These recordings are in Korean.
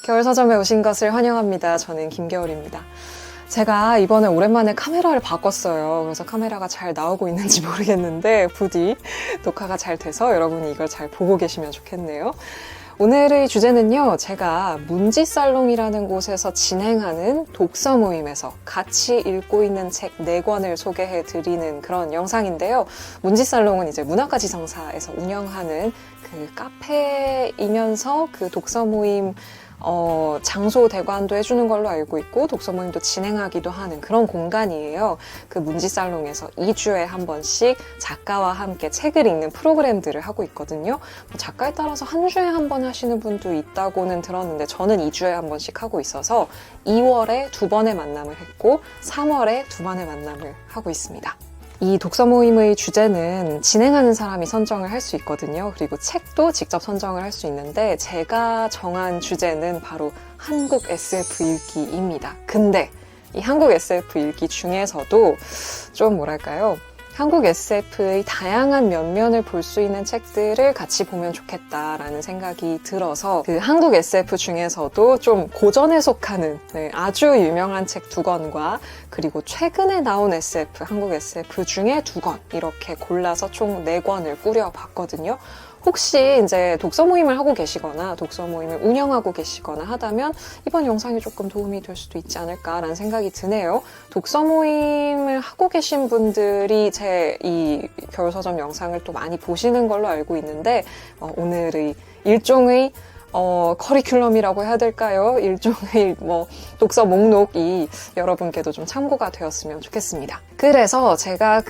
겨울 서점에 오신 것을 환영합니다. 저는 김겨울입니다. 제가 이번에 오랜만에 카메라를 바꿨어요. 그래서 카메라가 잘 나오고 있는지 모르겠는데 부디 녹화가 잘 돼서 여러분이 이걸 잘 보고 계시면 좋겠네요. 오늘의 주제는요, 제가 문지살롱이라는 곳에서 진행하는 독서 모임에서 같이 읽고 있는 책 4권을 소개해 드리는 그런 영상인데요. 문지살롱은 이제 문학가지성사에서 운영하는 그 카페이면서 그 독서 모임 장소 대관도 해주는 걸로 알고 있고 독서 모임도 진행하기도 하는 그런 공간이에요. 그 문지살롱에서 2주에 한 번씩 작가와 함께 책을 읽는 프로그램들을 하고 있거든요. 작가에 따라서 한 주에 한 번 하시는 분도 있다고는 들었는데 저는 2주에 한 번씩 하고 있어서 2월에 2번의 만남을 했고 3월에 2번의 만남을 하고 있습니다. 이 독서 모임의 주제는 진행하는 사람이 선정을 할 수 있거든요. 그리고 책도 직접 선정을 할 수 있는데 제가 정한 주제는 바로 한국 SF 읽기입니다. 근데 이 한국 SF 읽기 중에서도 좀 뭐랄까요? 한국 SF의 다양한 면면을 볼 수 있는 책들을 같이 보면 좋겠다라는 생각이 들어서 그 한국 SF 중에서도 좀 고전에 속하는 아주 유명한 책 2권과 그리고 최근에 나온 SF, 한국 SF 중에 2권 이렇게 골라서 총 4권을 꾸려봤거든요. 혹시 이제 독서 모임을 하고 계시거나 독서 모임을 운영하고 계시거나 하다면 이번 영상이 조금 도움이 될 수도 있지 않을까라는 생각이 드네요. 독서 모임을 하고 계신 분들이 제 이 겨울서점 영상을 또 많이 보시는 걸로 알고 있는데 오늘의 일종의 커리큘럼이라고 해야 될까요? 일종의 독서 목록이 여러분께도 좀 참고가 되었으면 좋겠습니다. 그래서 제가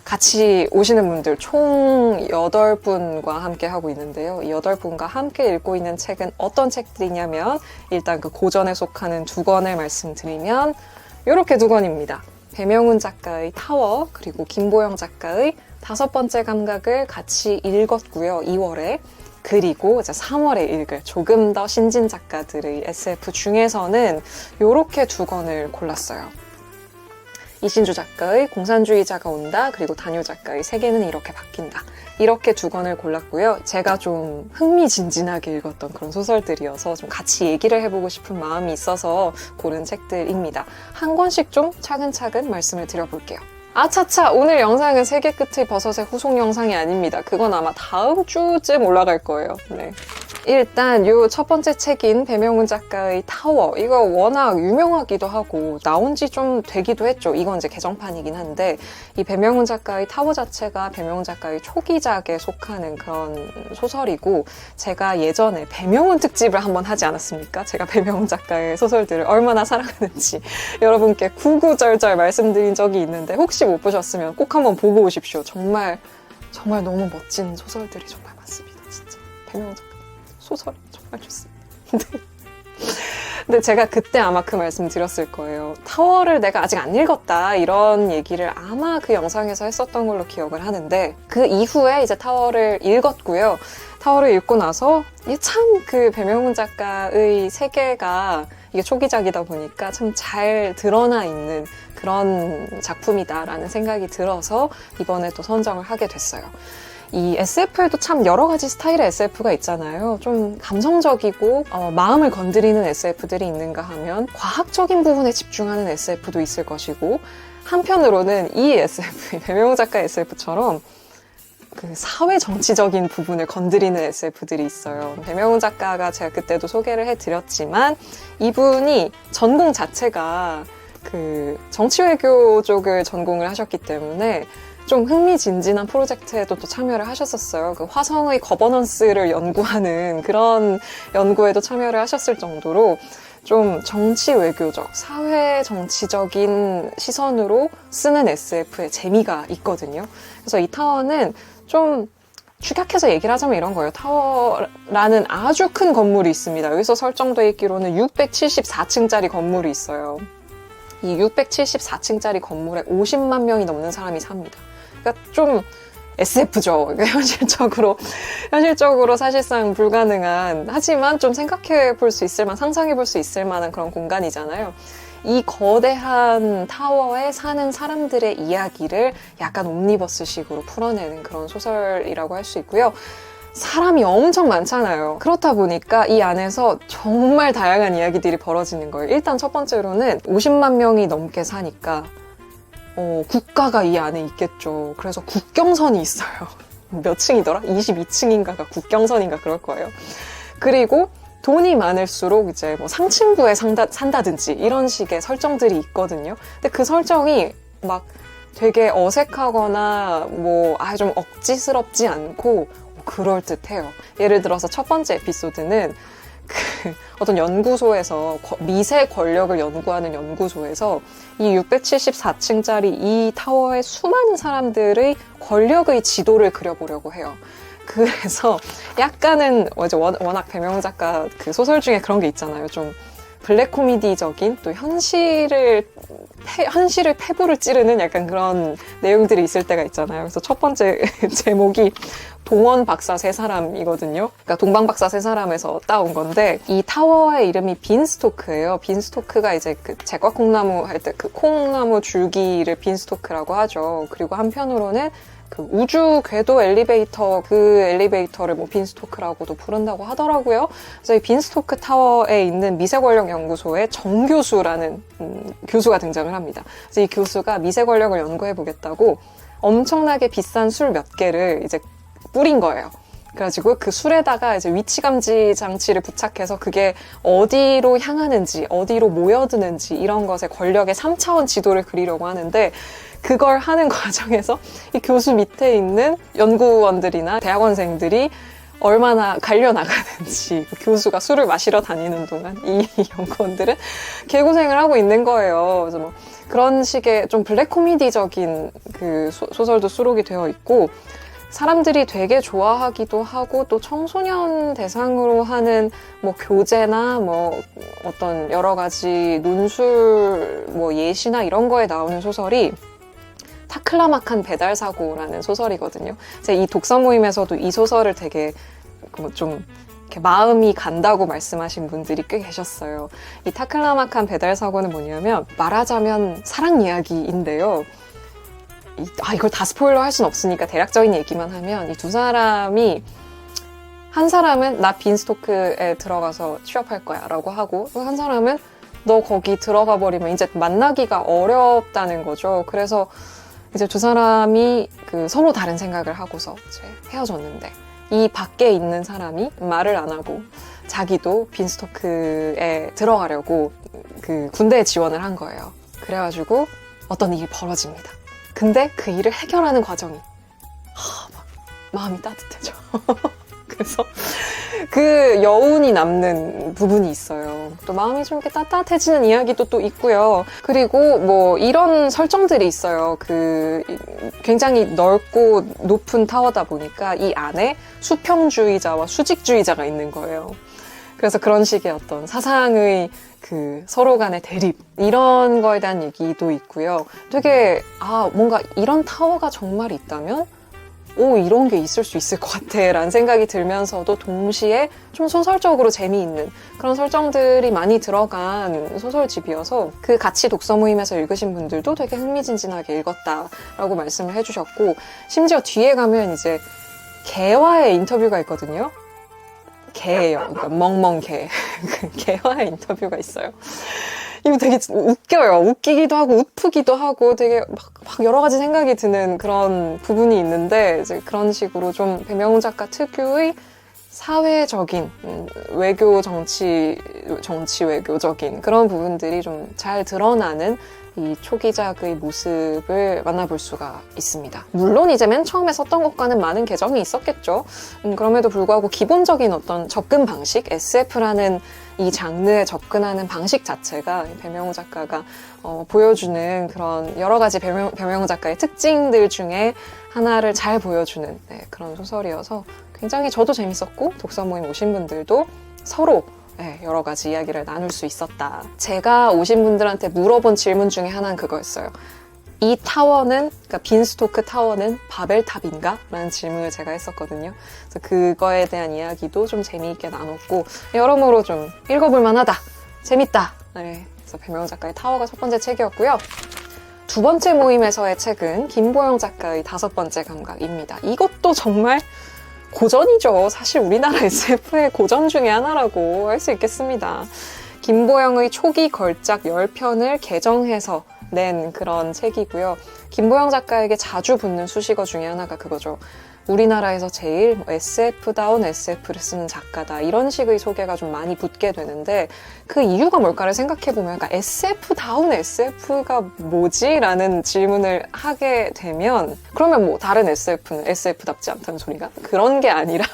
같이 오시는 분들 총 8분과 함께 하고 있는데요. 이 8분과 함께 읽고 있는 책은 어떤 책들이냐면 일단 그 고전에 속하는 2권을 말씀드리면 이렇게 2권입니다. 배명훈 작가의 타워 그리고 김보영 작가의 5번째 감각을 같이 읽었고요. 2월에. 그리고 이제 3월에 읽을 조금 더 신진 작가들의 SF 중에서는 이렇게 2권을 골랐어요. 이신주 작가의 공산주의자가 온다, 그리고 단효 작가의 세계는 이렇게 바뀐다. 이렇게 2권을 골랐고요. 제가 좀 흥미진진하게 읽었던 그런 소설들이어서 좀 같이 얘기를 해보고 싶은 마음이 있어서 고른 책들입니다. 한 권씩 좀 차근차근 말씀을 드려볼게요. 아차차! 오늘 영상은 세계 끝의 버섯의 후속 영상이 아닙니다. 그건 아마 다음 주쯤 올라갈 거예요. 네. 일단 요 첫 번째 책인 배명훈 작가의 타워, 이거 워낙 유명하기도 하고 나온 지 좀 되기도 했죠. 이건 이제 개정판이긴 한데 이 배명훈 작가의 타워 자체가 배명훈 작가의 초기작에 속하는 그런 소설이고 제가 예전에 배명훈 특집을 한번 하지 않았습니까? 제가 배명훈 작가의 소설들을 얼마나 사랑하는지 여러분께 구구절절 말씀드린 적이 있는데 혹시 못 보셨으면 꼭 한번 보고 오십시오. 정말 너무 멋진 소설들이 정말 많습니다. 진짜 배명훈 작가 소설이 정말 좋습니다. 근데 제가 그때 아마 그 말씀 드렸을 거예요. 타워를 내가 아직 안 읽었다 이런 얘기를 아마 그 영상에서 했었던 걸로 기억을 하는데 그 이후에 이제 타워를 읽었고요. 타워를 읽고 나서 참 그 배명훈 작가의 세계가 이게 초기작이다 보니까 참 잘 드러나 있는 그런 작품이다라는 생각이 들어서 이번에 또 선정을 하게 됐어요. 이 SF에도 참 여러 가지 스타일의 SF가 있잖아요. 좀 감성적이고 마음을 건드리는 SF들이 있는가 하면 과학적인 부분에 집중하는 SF도 있을 것이고 한편으로는 이 SF, 배명훈 작가의 SF처럼 그 사회 정치적인 부분을 건드리는 SF들이 있어요. 배명훈 작가가 제가 그때도 소개를 해드렸지만 이분이 전공 자체가 그 정치외교 쪽을 전공을 하셨기 때문에 좀 흥미진진한 프로젝트에도 또 참여를 하셨었어요. 그 화성의 거버넌스를 연구하는 그런 연구에도 참여를 하셨을 정도로 좀 정치 외교적, 사회 정치적인 시선으로 쓰는 SF의 재미가 있거든요. 그래서 이 타워는 좀 축약해서 얘기를 하자면 이런 거예요. 타워라는 아주 큰 건물이 있습니다. 여기서 설정되어 있기로는 674층짜리 건물이 있어요. 이 674층짜리 건물에 50만 명이 넘는 사람이 삽니다. 그러니까 좀 SF죠. 그러니까 현실적으로 사실상 불가능한, 하지만 좀 생각해 볼 수 있을 만한, 상상해 볼 수 있을 만한 그런 공간이잖아요. 이 거대한 타워에 사는 사람들의 이야기를 약간 옴니버스식으로 풀어내는 그런 소설이라고 할 수 있고요. 사람이 엄청 많잖아요. 그렇다 보니까 이 안에서 정말 다양한 이야기들이 벌어지는 거예요. 일단 첫 번째로는 50만 명이 넘게 사니까 국가가 이 안에 있겠죠. 그래서 국경선이 있어요. 몇 층이더라? 22층인가가 국경선인가 그럴 거예요. 그리고 돈이 많을수록 이제 뭐 상층부에 산다든지 이런 식의 설정들이 있거든요. 근데 그 설정이 막 되게 어색하거나 좀 억지스럽지 않고 그럴듯해요. 예를 들어서 첫 번째 에피소드는 어떤 연구소에서 미세 권력을 연구하는 연구소에서 이 674층짜리 이 타워의 수많은 사람들의 권력의 지도를 그려보려고 해요. 그래서 약간은 워낙 배명 작가 그 소설 중에 그런 게 있잖아요. 좀 블랙 코미디적인 또 현실의 폐부를 찌르는 약간 그런 내용들이 있을 때가 있잖아요. 그래서 첫 번째 제목이 동원 박사 세 사람이거든요. 그러니까 동방 박사 세 사람에서 따온 건데 이 타워의 이름이 빈스토크예요. 빈스토크가 이제 그 제과 콩나무 할 때 그 콩나무 줄기를 빈스토크라고 하죠. 그리고 한편으로는 그 우주 궤도 엘리베이터 그 엘리베이터를 뭐 빈스토크라고도 부른다고 하더라고요. 그래서 이 빈스토크 타워에 있는 미세권력 연구소의 정 교수라는 교수가 등장을 합니다. 그래서 이 교수가 미세권력을 연구해 보겠다고 엄청나게 비싼 술 몇 개를 이제 뿌린 거예요. 그래가지고 그 술에다가 이제 위치감지 장치를 부착해서 그게 어디로 향하는지, 어디로 모여드는지 이런 것에 권력의 3차원 지도를 그리려고 하는데 그걸 하는 과정에서 이 교수 밑에 있는 연구원들이나 대학원생들이 얼마나 갈려나가는지 그 교수가 술을 마시러 다니는 동안 이 연구원들은 개고생을 하고 있는 거예요. 그래서 뭐 그런 식의 좀 블랙 코미디적인 그 소설도 수록이 되어 있고 사람들이 되게 좋아하기도 하고 또 청소년 대상으로 하는 뭐 교재나 뭐 어떤 여러 가지 논술 뭐 예시나 이런 거에 나오는 소설이 타클라막한 배달사고라는 소설이거든요. 이 독서 모임에서도 이 소설을 되게 좀 이렇게 마음이 간다고 말씀하신 분들이 꽤 계셨어요. 이 타클라막한 배달사고는 뭐냐면 말하자면 사랑 이야기인데요. 이걸 다 스포일러 할 순 없으니까 대략적인 얘기만 하면 이 두 사람이 한 사람은 나 빈스토크에 들어가서 취업할 거야 라고 하고 한 사람은 너 거기 들어가 버리면 이제 만나기가 어렵다는 거죠. 그래서 이제 두 사람이 그 서로 다른 생각을 하고서 이제 헤어졌는데 이 밖에 있는 사람이 말을 안 하고 자기도 빈스토크에 들어가려고 그 군대에 지원을 한 거예요. 그래가지고 어떤 일이 벌어집니다. 근데 그 일을 해결하는 과정이 막 마음이 따뜻해져. 그래서 그 여운이 남는 부분이 있어요. 또 마음이 좀 이렇게 따뜻해지는 이야기도 또 있고요. 그리고 뭐 이런 설정들이 있어요. 그 굉장히 넓고 높은 타워다 보니까 이 안에 수평주의자와 수직주의자가 있는 거예요. 그래서 그런 식의 어떤 사상의 그 서로 간의 대립 이런 거에 대한 얘기도 있고요. 되게 뭔가 이런 타워가 정말 있다면 이런 게 있을 수 있을 것 같아 라는 생각이 들면서도 동시에 좀 소설적으로 재미있는 그런 설정들이 많이 들어간 소설집이어서 그 같이 독서 모임에서 읽으신 분들도 되게 흥미진진하게 읽었다라고 말씀을 해주셨고 심지어 뒤에 가면 이제 개와의 인터뷰가 있거든요. 개예요. 그러니까 멍멍개. 개와의 인터뷰가 있어요. 이거 되게 웃겨요. 웃기기도 하고 웃프기도 하고 되게 막 여러 가지 생각이 드는 그런 부분이 있는데 이제 그런 식으로 좀 배명훈 작가 특유의 사회적인 외교 정치 외교적인 그런 부분들이 좀 잘 드러나는 이 초기작의 모습을 만나볼 수가 있습니다. 물론 이제 맨 처음에 썼던 것과는 많은 개정이 있었겠죠. 그럼에도 불구하고 기본적인 어떤 접근 방식, SF라는 이 장르에 접근하는 방식 자체가 배명호 작가가 보여주는 그런 여러 가지 배명호 작가의 특징들 중에 하나를 잘 보여주는 그런 소설이어서 굉장히 저도 재밌었고 독서 모임 오신 분들도 서로 여러 가지 이야기를 나눌 수 있었다. 제가 오신 분들한테 물어본 질문 중에 하나는 그거였어요. 이 타워는, 그러니까 빈스토크 타워는 바벨탑인가? 라는 질문을 제가 했었거든요. 그래서 그거에 대한 이야기도 좀 재미있게 나눴고 여러모로 좀 읽어볼 만하다. 재밌다. 그래서 배명훈 작가의 타워가 첫 번째 책이었고요. 두 번째 모임에서의 책은 김보영 작가의 5번째 감각입니다. 이것도 정말 고전이죠. 사실 우리나라 SF의 고전 중에 하나라고 할 수 있겠습니다. 김보영의 초기 걸작 10편을 개정해서 낸 그런 책이고요. 김보영 작가에게 자주 붙는 수식어 중에 하나가 그거죠. 우리나라에서 제일 SF다운 SF를 쓰는 작가다. 이런 식의 소개가 좀 많이 붙게 되는데 그 이유가 뭘까를 생각해보면 그러니까 SF다운 SF가 뭐지? 라는 질문을 하게 되면 그러면 뭐 다른 SF는 SF답지 않다는 소리가? 그런 게 아니라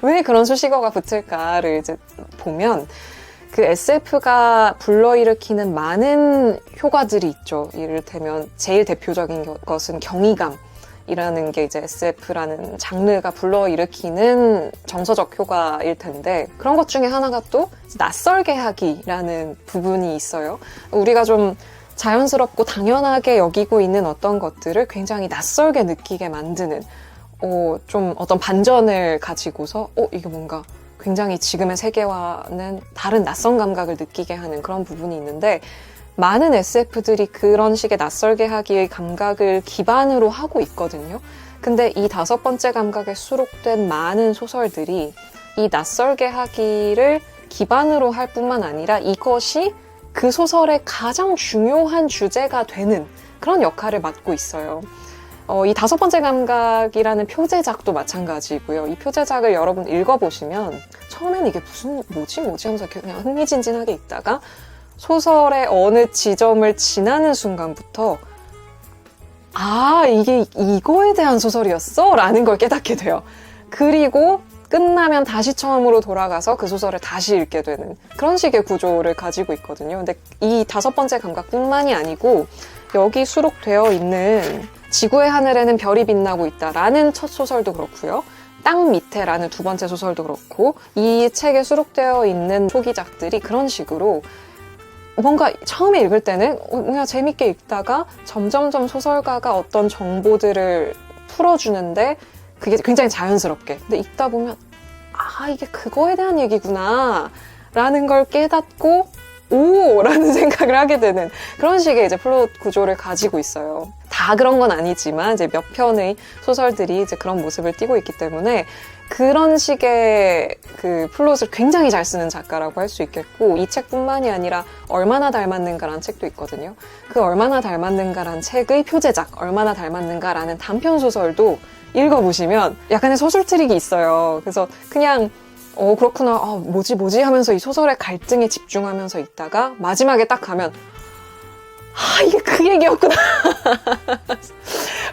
왜 그런 수식어가 붙을까를 이제 보면 그 SF가 불러일으키는 많은 효과들이 있죠. 이를테면 제일 대표적인 것은 경이감. 이라는 게 이제 SF라는 장르가 불러일으키는 정서적 효과일 텐데 그런 것 중에 하나가 또 낯설게 하기라는 부분이 있어요. 우리가 좀 자연스럽고 당연하게 여기고 있는 어떤 것들을 굉장히 낯설게 느끼게 만드는 좀 어떤 반전을 가지고서 이게 뭔가 굉장히 지금의 세계와는 다른 낯선 감각을 느끼게 하는 그런 부분이 있는데 많은 SF들이 그런 식의 낯설게 하기의 감각을 기반으로 하고 있거든요. 근데 이 5번째 감각에 수록된 많은 소설들이 이 낯설게 하기를 기반으로 할 뿐만 아니라 이것이 그 소설의 가장 중요한 주제가 되는 그런 역할을 맡고 있어요. 이 5번째 감각이라는 표제작도 마찬가지고요. 이 표제작을 여러분 읽어보시면 처음엔 이게 뭐지 하면서 그냥 흥미진진하게 읽다가 소설의 어느 지점을 지나는 순간부터 이게 이거에 대한 소설이었어? 라는 걸 깨닫게 돼요. 그리고 끝나면 다시 처음으로 돌아가서 그 소설을 다시 읽게 되는 그런 식의 구조를 가지고 있거든요. 근데 이 5번째 감각뿐만이 아니고 여기 수록되어 있는 지구의 하늘에는 별이 빛나고 있다라는 첫 소설도 그렇고요. 땅 밑에라는 2번째 소설도 그렇고 이 책에 수록되어 있는 초기작들이 그런 식으로 뭔가 처음에 읽을 때는 그냥 재밌게 읽다가 점점점 소설가가 어떤 정보들을 풀어주는데 그게 굉장히 자연스럽게 근데 읽다 보면 이게 그거에 대한 얘기구나 라는 걸 깨닫고 라는 생각을 하게 되는 그런 식의 이제 플롯 구조를 가지고 있어요. 다 그런 건 아니지만 이제 몇 편의 소설들이 이제 그런 모습을 띠고 있기 때문에 그런 식의 그 플롯을 굉장히 잘 쓰는 작가라고 할 수 있겠고 이 책뿐만이 아니라 얼마나 닮았는가라는 책도 있거든요. 그 얼마나 닮았는가라는 책의 표제작 얼마나 닮았는가라는 단편 소설도 읽어보시면 약간의 소설 트릭이 있어요. 그래서 그냥 그렇구나 뭐지 하면서 이 소설의 갈등에 집중하면서 있다가 마지막에 딱 가면 이게 그 얘기였구나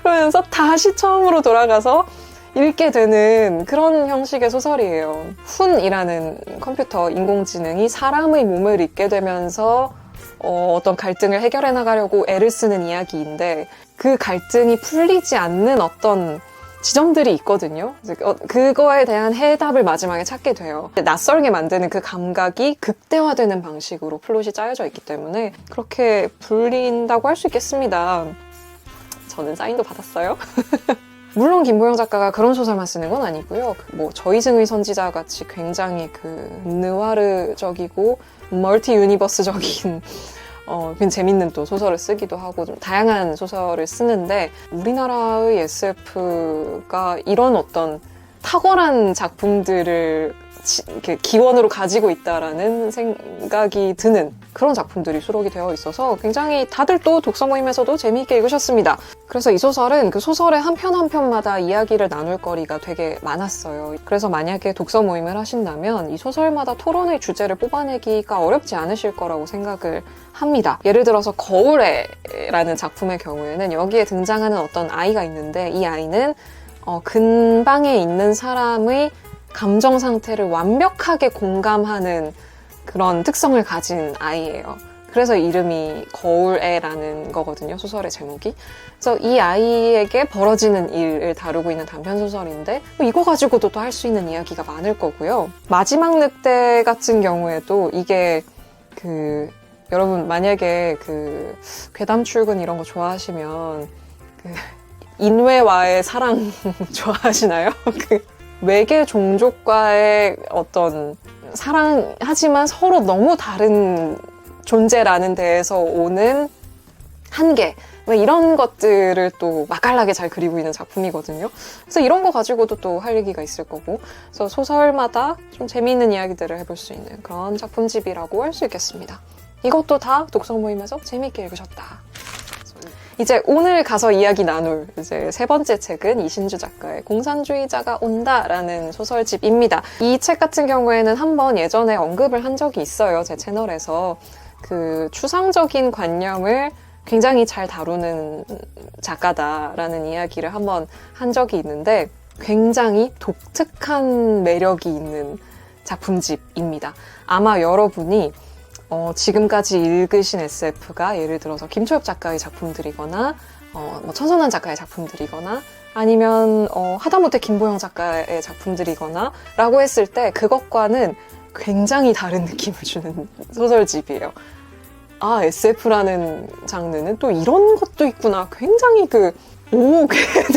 그러면서 다시 처음으로 돌아가서 읽게 되는 그런 형식의 소설이에요. 훈이라는 컴퓨터 인공지능이 사람의 몸을 읽게 되면서 어떤 갈등을 해결해 나가려고 애를 쓰는 이야기인데 그 갈등이 풀리지 않는 어떤 지점들이 있거든요. 그거에 대한 해답을 마지막에 찾게 돼요. 낯설게 만드는 그 감각이 극대화되는 방식으로 플롯이 짜여져 있기 때문에 그렇게 불린다고 할 수 있겠습니다. 저는 사인도 받았어요. 물론 김보영 작가가 그런 소설만 쓰는 건 아니고요. 저희승의 선지자 같이 굉장히 느와르적이고 멀티 유니버스적인 굉장히 재밌는 또 소설을 쓰기도 하고 좀 다양한 소설을 쓰는데 우리나라의 SF가 이런 어떤 탁월한 작품들을 이렇게 기원으로 가지고 있다라는 생각이 드는 그런 작품들이 수록이 되어 있어서 굉장히 다들 또 독서 모임에서도 재미있게 읽으셨습니다. 그래서 이 소설은 그 소설의 한 편 한 편마다 이야기를 나눌 거리가 되게 많았어요. 그래서 만약에 독서 모임을 하신다면 이 소설마다 토론의 주제를 뽑아내기가 어렵지 않으실 거라고 생각을 합니다. 예를 들어서 거울에라는 작품의 경우에는 여기에 등장하는 어떤 아이가 있는데 이 아이는 근방에 있는 사람의 감정 상태를 완벽하게 공감하는 그런 특성을 가진 아이예요. 그래서 이름이 거울애라는 거거든요, 소설의 제목이. 그래서 이 아이에게 벌어지는 일을 다루고 있는 단편 소설인데 이거 가지고도 또 할 수 있는 이야기가 많을 거고요. 마지막 늑대 같은 경우에도 이게 여러분 만약에 괴담 출근 이런 거 좋아하시면 인외와의 사랑 좋아하시나요? 외계 종족과의 어떤 사랑하지만 서로 너무 다른 존재라는 데에서 오는 한계, 이런 것들을 또 맛깔나게 잘 그리고 있는 작품이거든요. 그래서 이런 거 가지고도 또 할 얘기가 있을 거고, 그래서 소설마다 좀 재미있는 이야기들을 해볼 수 있는 그런 작품집이라고 할 수 있겠습니다. 이것도 다 독서 모임에서 재미있게 읽으셨다. 이제 오늘 가서 이야기 나눌 이제 세 번째 책은 이신주 작가의 공산주의자가 온다라는 소설집입니다. 이 책 같은 경우에는 한번 예전에 언급을 한 적이 있어요. 제 채널에서. 그 추상적인 관념을 굉장히 잘 다루는 작가다라는 이야기를 한번 한 적이 있는데 굉장히 독특한 매력이 있는 작품집입니다. 아마 여러분이 지금까지 읽으신 SF가 예를 들어서 김초엽 작가의 작품들이거나 뭐 천선한 작가의 작품들이거나 아니면 하다못해 김보영 작가의 작품들이거나 라고 했을 때 그것과는 굉장히 다른 느낌을 주는 소설집이에요. 아, SF라는 장르는 또 이런 것도 있구나. 굉장히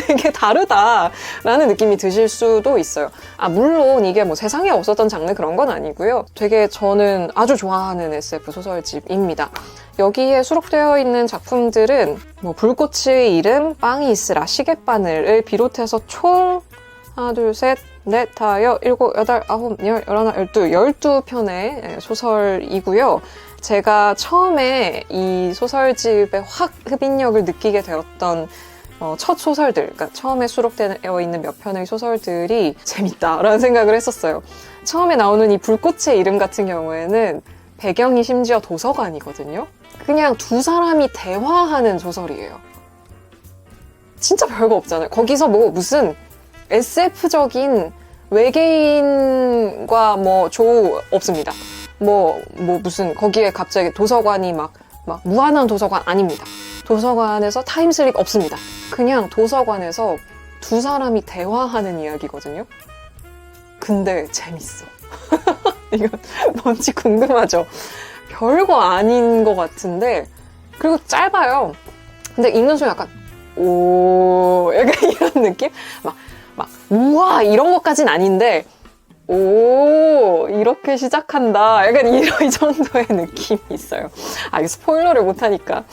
되게 다르다라는 느낌이 드실 수도 있어요. 아, 물론 이게 뭐 세상에 없었던 장르 그런 건 아니고요. 되게 저는 아주 좋아하는 SF 소설집입니다. 여기에 수록되어 있는 작품들은 뭐 불꽃의 이름, 빵이 있으라, 시계바늘을 비롯해서 총 하나, 둘, 셋, 넷, 다, 일곱, 여덟, 아홉, 열, 열하나, 12편의 소설이고요. 제가 처음에 이 소설집에 확 흡인력을 느끼게 되었던 첫 소설들, 그러니까 처음에 수록되어 있는 몇 편의 소설들이 재밌다라는 생각을 했었어요. 처음에 나오는 이 불꽃의 이름 같은 경우에는 배경이 심지어 도서관이거든요. 그냥 두 사람이 대화하는 소설이에요. 진짜 별거 없잖아요. 거기서 뭐 무슨 SF적인 외계인과 뭐 조 없습니다. 무슨 거기에 갑자기 도서관이 막 무한한 도서관 아닙니다. 도서관에서 타임슬립 없습니다. 그냥 도서관에서 두 사람이 대화하는 이야기거든요. 근데 재밌어. 이거 뭔지 궁금하죠? 별거 아닌 것 같은데, 그리고 짧아요. 근데 읽는 순간 약간 약간 이런 느낌? 우와 이런 것까진 아닌데 이렇게 시작한다. 약간 이 정도의 느낌이 있어요. 이게 스포일러를 못하니까.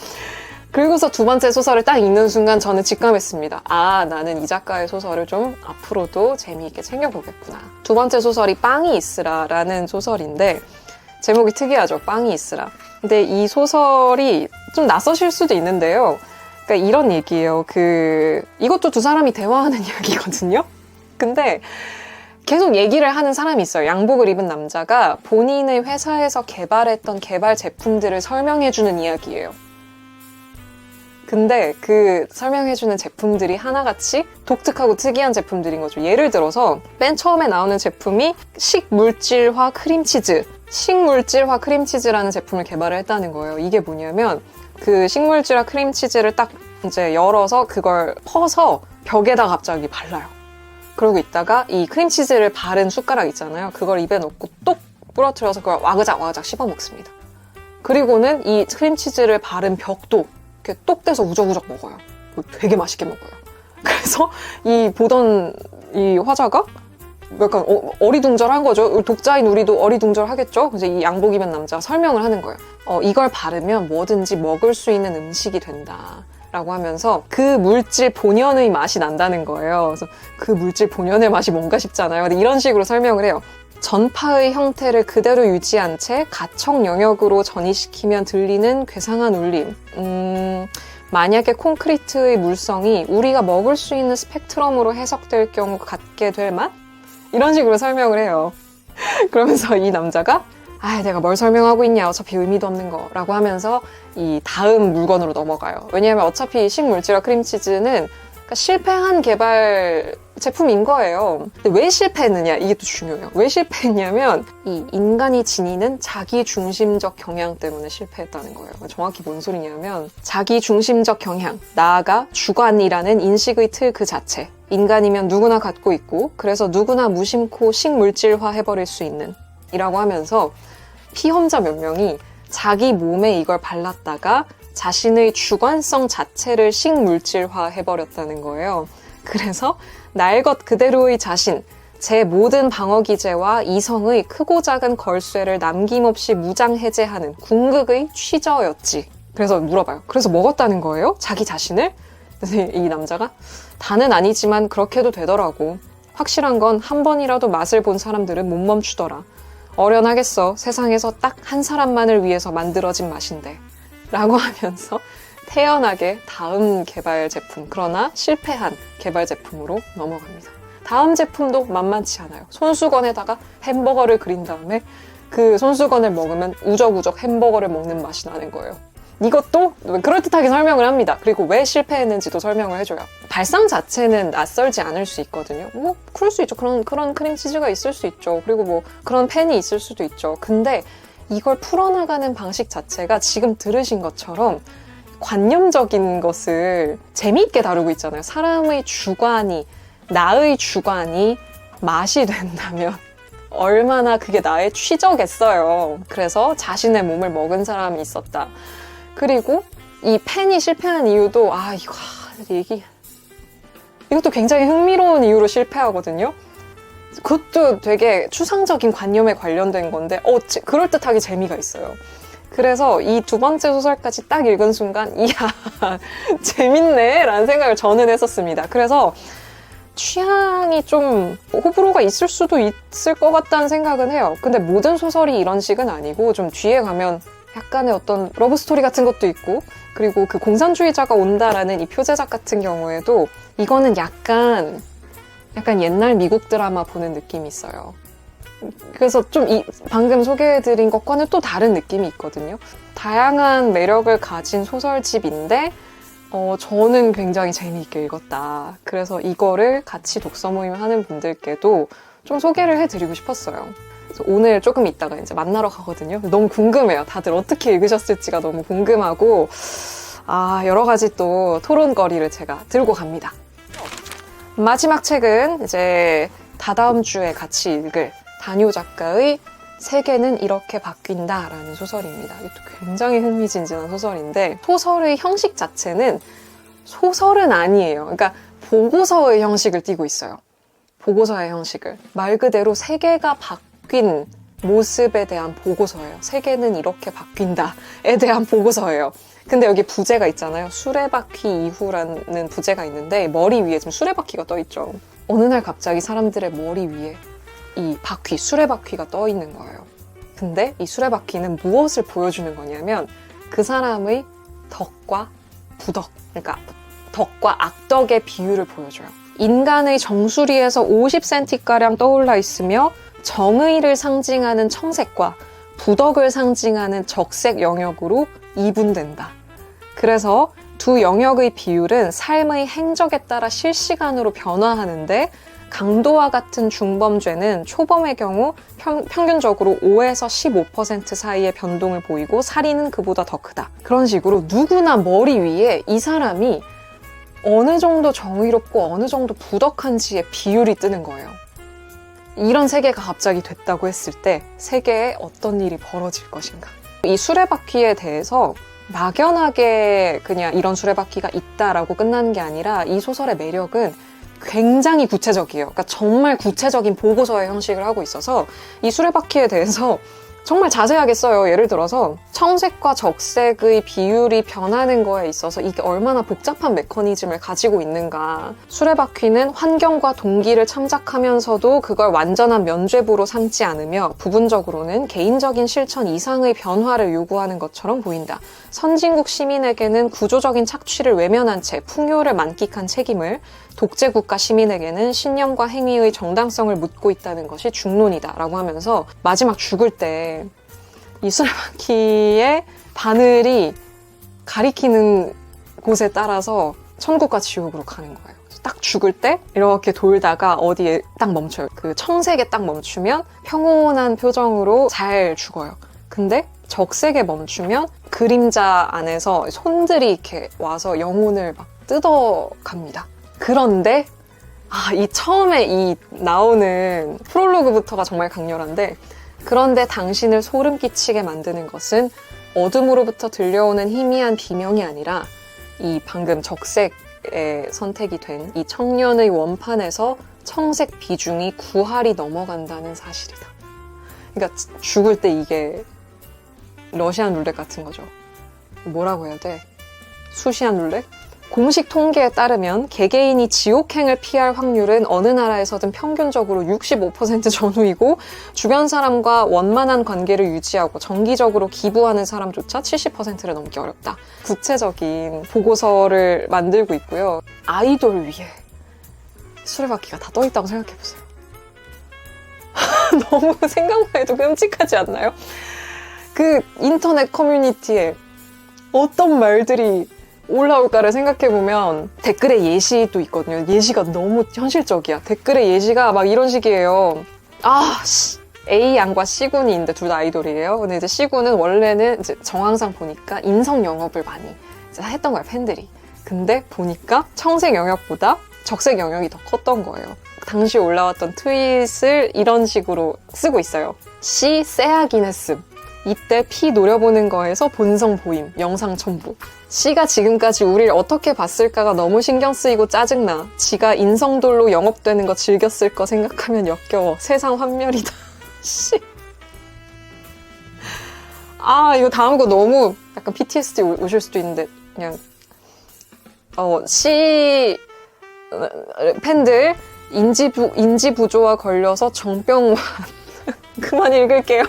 그리고서 두 번째 소설을 딱 읽는 순간 저는 직감했습니다. 나는 이 작가의 소설을 좀 앞으로도 재미있게 챙겨보겠구나. 두 번째 소설이 빵이 있으라라는 소설인데 제목이 특이하죠. 빵이 있으라. 근데 이 소설이 좀 낯서실 수도 있는데요. 그러니까 이런 얘기예요. 이것도 두 사람이 대화하는 이야기거든요. 근데 계속 얘기를 하는 사람이 있어요. 양복을 입은 남자가 본인의 회사에서 개발했던 개발 제품들을 설명해주는 이야기예요. 근데 그 설명해주는 제품들이 하나같이 독특하고 특이한 제품들인 거죠. 예를 들어서 맨 처음에 나오는 제품이 식물질화 크림치즈. 식물질화 크림치즈라는 제품을 개발을 했다는 거예요. 이게 뭐냐면 그 식물질화 크림치즈를 딱 이제 열어서 그걸 퍼서 벽에다 갑자기 발라요. 그러고 있다가 이 크림치즈를 바른 숟가락 있잖아요. 그걸 입에 넣고 똑 부러뜨려서 그걸 와그작 씹어 먹습니다. 그리고는 이 크림치즈를 바른 벽도 이렇게 똑 떼서 우적우적 먹어요. 되게 맛있게 먹어요. 그래서 보던 이 화자가 약간 어리둥절한 거죠. 독자인 우리도 어리둥절하겠죠. 그래서 이 양복 입은 남자가 설명을 하는 거예요. 이걸 바르면 뭐든지 먹을 수 있는 음식이 된다. 라고 하면서 그 물질 본연의 맛이 난다는 거예요. 그래서 그 물질 본연의 맛이 뭔가 싶잖아요. 근데 이런 식으로 설명을 해요. 전파의 형태를 그대로 유지한 채 가청 영역으로 전이시키면 들리는 괴상한 울림. 만약에 콘크리트의 물성이 우리가 먹을 수 있는 스펙트럼으로 해석될 경우 갖게 될 맛? 이런 식으로 설명을 해요. 그러면서 이 남자가 내가 뭘 설명하고 있냐, 어차피 의미도 없는 거 라고 하면서 이 다음 물건으로 넘어가요. 왜냐하면 어차피 식물질화 크림치즈는 그러니까 실패한 개발 제품인 거예요. 근데 왜 실패했느냐, 이게 또 중요해요. 왜 실패했냐면 이 인간이 지니는 자기중심적 경향 때문에 실패했다는 거예요. 정확히 뭔 소리냐면 자기중심적 경향, 나아가 주관이라는 인식의 틀 그 자체, 인간이면 누구나 갖고 있고 그래서 누구나 무심코 식물질화 해버릴 수 있는 이라고 하면서 피험자 몇 명이 자기 몸에 이걸 발랐다가 자신의 주관성 자체를 식물질화 해버렸다는 거예요. 그래서 날 것 그대로의 자신, 제 모든 방어기제와 이성의 크고 작은 걸쇠를 남김없이 무장해제하는 궁극의 취저였지. 그래서 물어봐요. 그래서 먹었다는 거예요? 자기 자신을? 그래서 이 남자가 다는 아니지만 그렇게도 되더라고. 확실한 건 한 번이라도 맛을 본 사람들은 못 멈추더라. 어련하겠어. 세상에서 딱 한 사람만을 위해서 만들어진 맛인데. 라고 하면서 태연하게 다음 개발 제품, 그러나 실패한 개발 제품으로 넘어갑니다. 다음 제품도 만만치 않아요. 손수건에다가 햄버거를 그린 다음에 그 손수건을 먹으면 우적우적 햄버거를 먹는 맛이 나는 거예요. 이것도 그럴듯하게 설명을 합니다. 그리고 왜 실패했는지도 설명을 해줘요. 발상 자체는 낯설지 않을 수 있거든요. 뭐 그럴 수 있죠. 그런 크림치즈가 있을 수 있죠. 그리고 뭐 그런 팬이 있을 수도 있죠. 근데 이걸 풀어나가는 방식 자체가 지금 들으신 것처럼 관념적인 것을 재미있게 다루고 있잖아요. 사람의 주관이, 나의 주관이 맛이 된다면 얼마나 그게 나의 취저겠어요. 그래서 자신의 몸을 먹은 사람이 있었다. 그리고 이 팬이 실패한 이유도 이것도 굉장히 흥미로운 이유로 실패하거든요. 그것도 되게 추상적인 관념에 관련된 건데 그럴듯하게 재미가 있어요. 그래서 이 두 번째 소설까지 딱 읽은 순간 이야 재밌네 라는 생각을 저는 했었습니다. 그래서 취향이 좀 호불호가 있을 수도 있을 것 같다는 생각은 해요. 근데 모든 소설이 이런 식은 아니고 좀 뒤에 가면 약간의 어떤 러브스토리 같은 것도 있고, 그리고 그 공산주의자가 온다라는 이 표제작 같은 경우에도 이거는 약간 옛날 미국 드라마 보는 느낌이 있어요. 그래서 좀 방금 소개해드린 것과는 또 다른 느낌이 있거든요. 다양한 매력을 가진 소설집인데 저는 굉장히 재미있게 읽었다. 그래서 이거를 같이 독서 모임 하는 분들께도 좀 소개를 해드리고 싶었어요. 그래서 오늘 조금 있다가 이제 만나러 가거든요. 너무 궁금해요. 다들 어떻게 읽으셨을지가 너무 궁금하고, 여러 가지 또 토론거리를 제가 들고 갑니다. 마지막 책은 이제 다다음 주에 같이 읽을 다뇨 작가의 세계는 이렇게 바뀐다 라는 소설입니다. 이것도 굉장히 흥미진진한 소설인데, 소설의 형식 자체는 소설은 아니에요. 그러니까 보고서의 형식을 띠고 있어요. 보고서의 형식을. 말 그대로 세계가 바뀐 모습에 대한 보고서예요. 세계는 이렇게 바뀐다에 대한 보고서예요. 근데 여기 부제가 있잖아요. 수레바퀴 이후라는 부제가 있는데 머리 위에 지금 수레바퀴가 떠 있죠. 어느 날 갑자기 사람들의 머리 위에 이 바퀴, 수레바퀴가 떠 있는 거예요. 근데 이 수레바퀴는 무엇을 보여주는 거냐면 그 사람의 덕과 부덕, 그러니까 덕과 악덕의 비율을 보여줘요. 인간의 정수리에서 50cm가량 떠올라 있으며 정의를 상징하는 청색과 부덕을 상징하는 적색 영역으로 이분된다. 그래서 두 영역의 비율은 삶의 행적에 따라 실시간으로 변화하는데, 강도와 같은 중범죄는 초범의 경우 평균적으로 5에서 15% 사이의 변동을 보이고 살인은 그보다 더 크다. 그런 식으로 누구나 머리 위에 이 사람이 어느 정도 정의롭고 어느 정도 부덕한지의 비율이 뜨는 거예요. 이런 세계가 갑자기 됐다고 했을 때 세계에 어떤 일이 벌어질 것인가. 이 수레바퀴에 대해서 막연하게 그냥 이런 수레바퀴가 있다라고 끝나는 게 아니라 이 소설의 매력은 굉장히 구체적이에요. 그러니까 정말 구체적인 보고서의 형식을 하고 있어서 이 수레바퀴에 대해서 정말 자세하게 써요. 예를 들어서 청색과 적색의 비율이 변하는 거에 있어서 이게 얼마나 복잡한 메커니즘을 가지고 있는가. 수레바퀴는 환경과 동기를 참작하면서도 그걸 완전한 면죄부로 삼지 않으며 부분적으로는 개인적인 실천 이상의 변화를 요구하는 것처럼 보인다. 선진국 시민에게는 구조적인 착취를 외면한 채 풍요를 만끽한 책임을, 독재국가 시민에게는 신념과 행위의 정당성을 묻고 있다는 것이 중론이다 라고 하면서 마지막 죽을 때 이 수레바퀴의 바늘이 가리키는 곳에 따라서 천국과 지옥으로 가는 거예요. 딱 죽을 때 이렇게 돌다가 어디에 딱 멈춰요. 그 청색에 딱 멈추면 평온한 표정으로 잘 죽어요. 근데 적색에 멈추면 그림자 안에서 손들이 이렇게 와서 영혼을 막 뜯어갑니다. 그런데 이 처음에 이 나오는 프롤로그부터가 정말 강렬한데, 그런데 당신을 소름 끼치게 만드는 것은 어둠으로부터 들려오는 희미한 비명이 아니라 이 방금 적색에 선택이 된 이 청년의 원판에서 청색 비중이 9할이 넘어간다는 사실이다. 그러니까 죽을 때 이게 러시안 룰렛 같은 거죠. 뭐라고 해야 돼? 수시안 룰렛? 공식 통계에 따르면 개개인이 지옥행을 피할 확률은 어느 나라에서든 평균적으로 65% 전후이고 주변 사람과 원만한 관계를 유지하고 정기적으로 기부하는 사람조차 70%를 넘기 어렵다. 구체적인 보고서를 만들고 있고요. 아이돌 위에 수레바퀴가 다 떠있다고 생각해보세요. 너무 생각만 해도 끔찍하지 않나요? 그 인터넷 커뮤니티에 어떤 말들이 올라올까를 생각해보면 댓글에 예시도 있거든요. 예시가 너무 현실적이야. 댓글에 예시가 막 이런 식이에요. A양과 C군이 있는데 둘 다 아이돌이에요. 근데 이제 C군은 원래는 이제 정황상 보니까 인성 영역을 많이 이제 했던 거예요, 팬들이. 근데 보니까 청색 영역보다 적색 영역이 더 컸던 거예요. 당시 올라왔던 트윗을 이런 식으로 쓰고 있어요. C 쎄하긴 했음. 이때 P 노려보는 거에서 본성 보임, 영상 첨부. C가 지금까지 우릴 어떻게 봤을까가 너무 신경 쓰이고 짜증나. 지가 인성돌로 영업되는 거 즐겼을 거 생각하면 역겨워. 세상 환멸이다. 씨. 이거 다음 거 너무 약간 PTSD 오실 수도 있는데 그냥 C 팬들 인지 부조화 걸려서 정병 그만 읽을게요.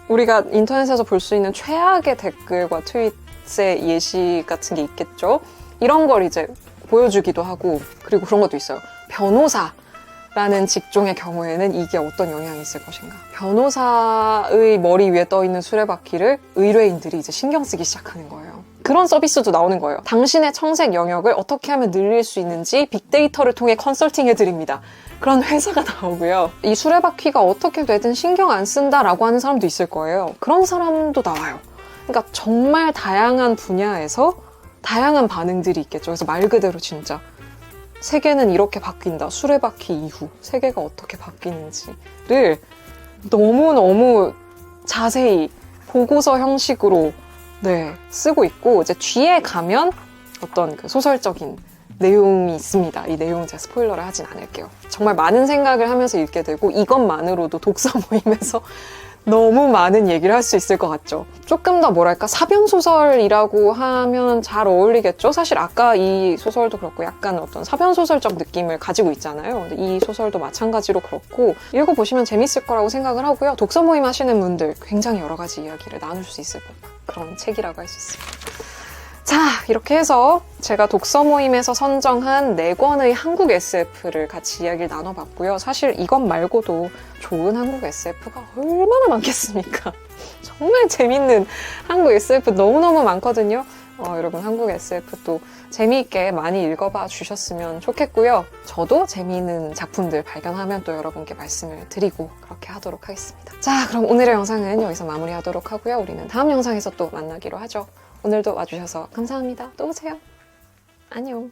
우리가 인터넷에서 볼 수 있는 최악의 댓글과 트윗의 예시 같은 게 있겠죠. 이런 걸 이제 보여주기도 하고, 그리고 그런 것도 있어요. 변호사라는 직종의 경우에는 이게 어떤 영향이 있을 것인가. 변호사의 머리 위에 떠있는 수레바퀴를 의뢰인들이 이제 신경 쓰기 시작하는 거예요. 그런 서비스도 나오는 거예요. 당신의 청색 영역을 어떻게 하면 늘릴 수 있는지 빅데이터를 통해 컨설팅 해드립니다. 그런 회사가 나오고요. 이 수레바퀴가 어떻게 되든 신경 안 쓴다라고 하는 사람도 있을 거예요. 그런 사람도 나와요. 그러니까 정말 다양한 분야에서 다양한 반응들이 있겠죠. 그래서 말 그대로 진짜 세계는 이렇게 바뀐다. 수레바퀴 이후 세계가 어떻게 바뀌는지를 너무너무 자세히 보고서 형식으로 쓰고 있고, 이제 뒤에 가면 어떤 그 소설적인 내용이 있습니다. 이 내용은 제가 스포일러를 하진 않을게요. 정말 많은 생각을 하면서 읽게 되고, 이것만으로도 독서 모임에서 너무 많은 얘기를 할 수 있을 것 같죠. 조금 더 뭐랄까 사변소설이라고 하면 잘 어울리겠죠. 사실 아까 이 소설도 그렇고 약간 어떤 사변소설적 느낌을 가지고 있잖아요. 근데 이 소설도 마찬가지로 그렇고 읽어보시면 재밌을 거라고 생각을 하고요. 독서 모임 하시는 분들 굉장히 여러 가지 이야기를 나눌 수 있을 그런 책이라고 할 수 있습니다. 자, 이렇게 해서 제가 독서 모임에서 선정한 4권의 한국 SF를 같이 이야기를 나눠봤고요. 사실 이것 말고도 좋은 한국 SF가 얼마나 많겠습니까? 정말 재밌는 한국 SF 너무너무 많거든요. 여러분 한국 SF 또 재미있게 많이 읽어봐 주셨으면 좋겠고요. 저도 재미있는 작품들 발견하면 또 여러분께 말씀을 드리고 그렇게 하도록 하겠습니다. 자, 그럼 오늘의 영상은 여기서 마무리하도록 하고요. 우리는 다음 영상에서 또 만나기로 하죠. 오늘도 와주셔서 감사합니다. 또 오세요. 안녕.